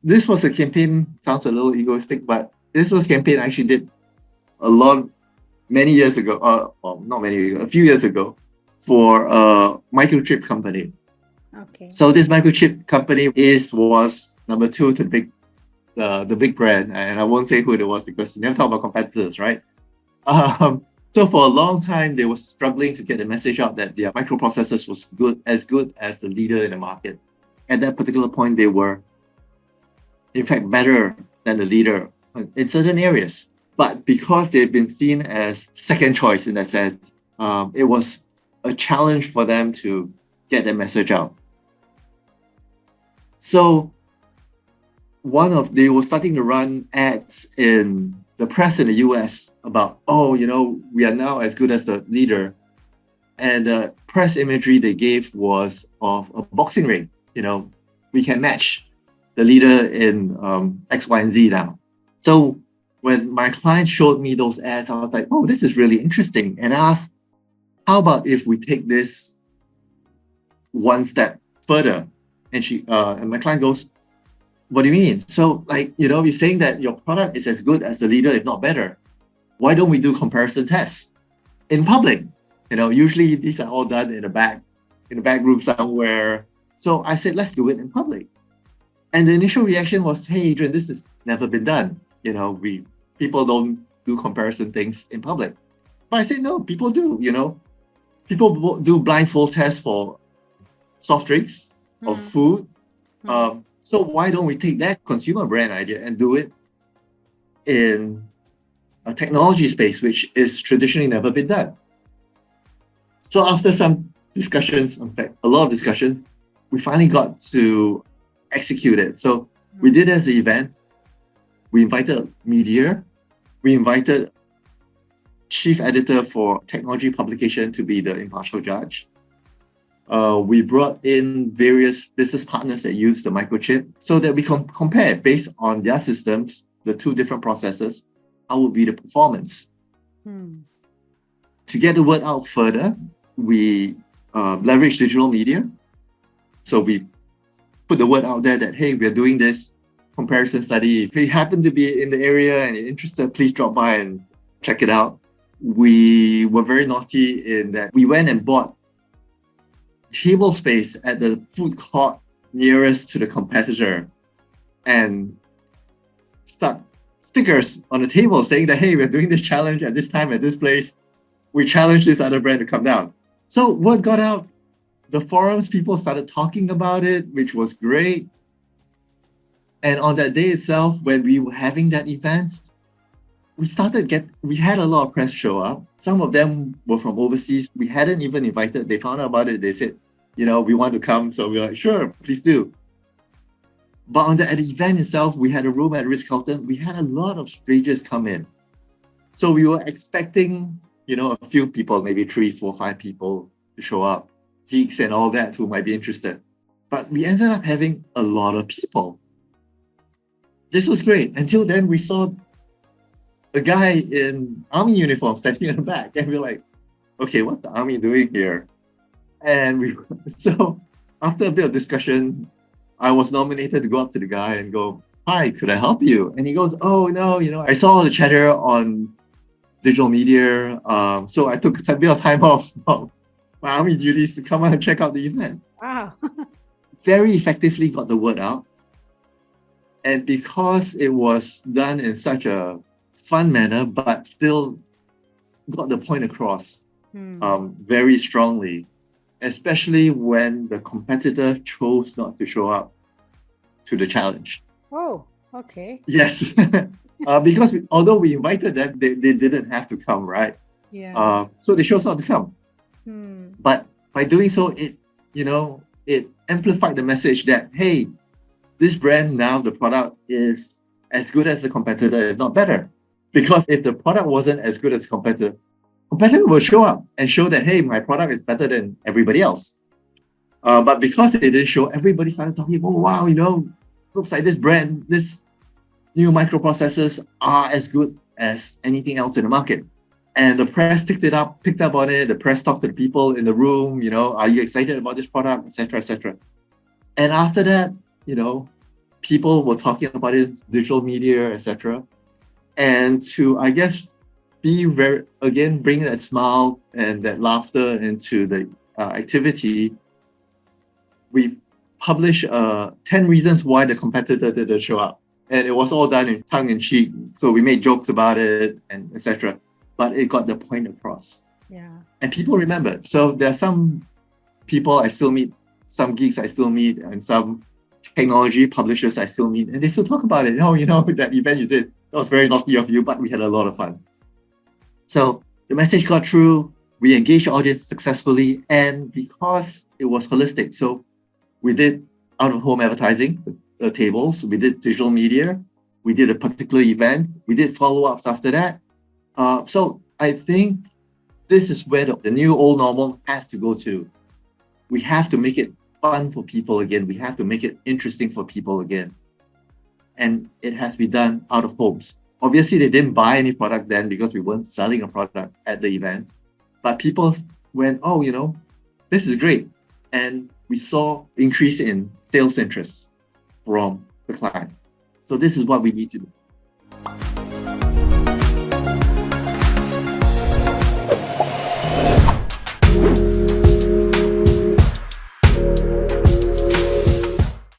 this was a campaign, sounds a little egoistic, but this was a campaign I actually did many years ago, well, not many years ago, a few years ago, for a microchip company. Okay. So this microchip company was number two to the big brand, and I won't say who it was because you never talk about competitors, right? So for a long time, they were struggling to get the message out that their microprocessors was good as the leader in the market. At that particular point, they were, in fact, better than the leader in certain areas. But because they've been seen as second choice in that sense, it was a challenge for them to get their message out. So they were starting to run ads in the press in the US about, we are now as good as the leader. And the press imagery they gave was of a boxing ring. We can match the leader in X, Y, and Z now. So when my client showed me those ads, I was like, oh, this is really interesting. And I asked, how about if we take this one step further? And my client goes, what do you mean? So you're saying that your product is as good as the leader, if not better. Why don't we do comparison tests in public? Usually these are all done in the back room somewhere. So I said, let's do it in public. And the initial reaction was, hey, Adrian, this has never been done. People don't do comparison things in public. But I said, no, people do, People do blindfold tests for soft drinks or food. So why don't we take that consumer brand idea and do it in a technology space, which is traditionally never been done? So after some discussions, in fact, a lot of discussions, we finally got to execute it. So we did it as an event. We invited media. We invited chief editor for technology publication to be the impartial judge. We brought in various business partners that use the microchip so that we can compare based on their systems, the two different processes, how would be the performance. To get the word out further, we leverage digital media. So we put the word out there that, hey, we're doing this comparison study. If you happen to be in the area and you're interested, please drop by and check it out. We were very naughty in that we went and bought table space at the food court nearest to the competitor and stuck stickers on the table saying that, hey, we're doing this challenge at this time at this place. We challenge this other brand to come down. So word got out. The forums, people started talking about it, which was great. And on that day itself, when we were having that event, we had a lot of press show up. Some of them were from overseas. We hadn't even invited. They found out about it. They said, we want to come. So we were like, sure, please do. But at the event itself, we had a room at Ritz-Carlton. We had a lot of strangers come in. So we were expecting, a few people, maybe 3, 4, 5 people to show up, geeks and all that who might be interested. But we ended up having a lot of people. This was great. Until then, we saw a guy in army uniform standing in the back, and we're like, okay, what the army doing here? And so after a bit of discussion, I was nominated to go up to the guy and go, hi, could I help you? And he goes, oh no, I saw all the chatter on digital media. So I took a bit of time off from my army duties to come out and check out the event. Wow. Very effectively got the word out. And because it was done in such a fun manner, but still got the point across very strongly, especially when the competitor chose not to show up to the challenge. Oh, okay. Yes. Because although we invited them, they didn't have to come, right? Yeah. So they chose not to come. But by doing so, it amplified the message that, hey, this brand now, the product is as good as the competitor, if not better. Because if the product wasn't as good as the competitor will show up and show that, hey, my product is better than everybody else. But because they didn't show, everybody started talking, oh, wow, looks like this brand, this new microprocessors are as good as anything else in the market. And the press picked up on it. The press talked to the people in the room, are you excited about this product, etc., etc. And after that, people were talking about it, digital media, etc. And to, I guess, bring that smile and that laughter into the activity, we published 10 reasons why the competitor didn't show up. And it was all done in tongue in cheek. So we made jokes about it and etc. But it got the point across. Yeah. And people remembered. So there are some people I still meet, some geeks I still meet, and some technology publishers I still meet, and they still talk about it. Oh, that event you did, that was very naughty of you, but we had a lot of fun. So the message got through, we engaged the audience successfully, and because it was holistic, so we did out-of-home advertising, the tables, we did digital media, we did a particular event, we did follow-ups after that. So I think this is where the new old normal has to go to. We have to make it fun for people again. We have to make it interesting for people again. And it has to be done out of homes. Obviously, they didn't buy any product then because we weren't selling a product at the event. But people went, oh, this is great. And we saw increase in sales interest from the client. So this is what we need to do.